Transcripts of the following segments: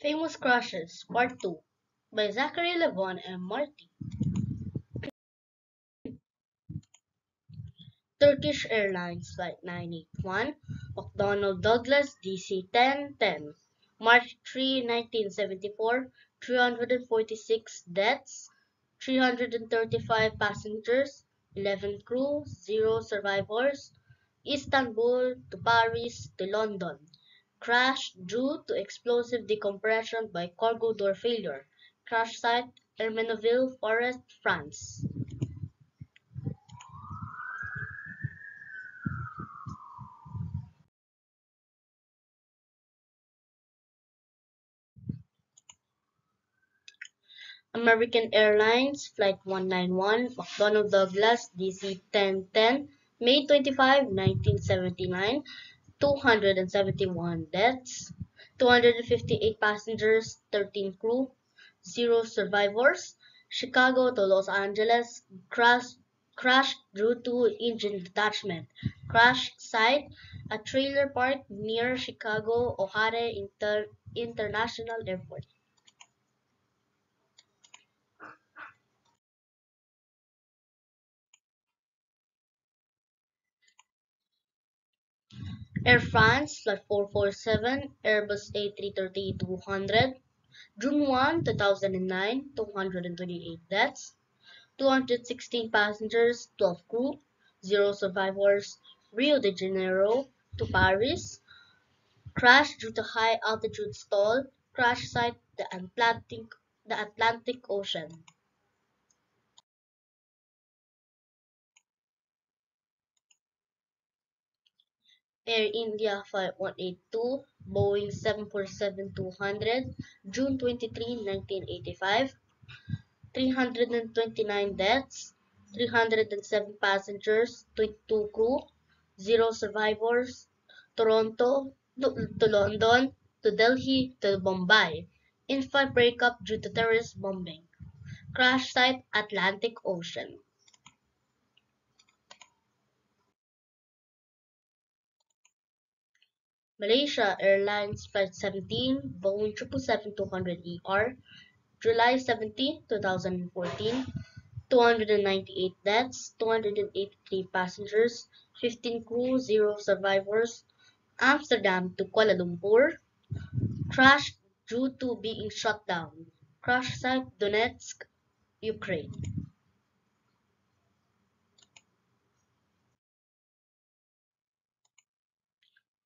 Famous Crushes Part 2 by Zachary Levon and Marty. Turkish Airlines Flight 981, McDonnell Douglas DC-1010, March 3, 1974, 346 deaths, 335 passengers, 11 crew, 0 survivors, Istanbul to Paris to London. Crash due to explosive decompression by cargo door failure. Crash site, Hermenonville Forest, France. American Airlines Flight 191, McDonnell Douglas DC-1010, May 25, 1979, 271 deaths, 258 passengers, 13 crew, 0 survivors. Chicago to Los Angeles crash due to engine detachment. Crash site, a trailer park near Chicago O'Hare International Airport. Air France Flight 447, Airbus A330-200, June 1, 2009, 228 deaths, 216 passengers, 12 crew, 0 survivors. Rio de Janeiro to Paris, crash due to high altitude stall, crash site the Atlantic Ocean. Air India Flight 182, Boeing 747-200, June 23, 1985, 329 deaths, 307 passengers, 22 crew, 0 survivors. Toronto to London to Delhi to Bombay. In-flight breakup due to terrorist bombing. Crash site Atlantic Ocean. Malaysia Airlines Flight 17, Boeing 777-200ER, July 17, 2014, 298 deaths, 283 passengers, 15 crew, 0 survivors. Amsterdam to Kuala Lumpur, crash due to being shut down. Crash site Donetsk, Ukraine.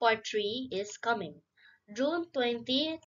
Part 3 is coming. June 20,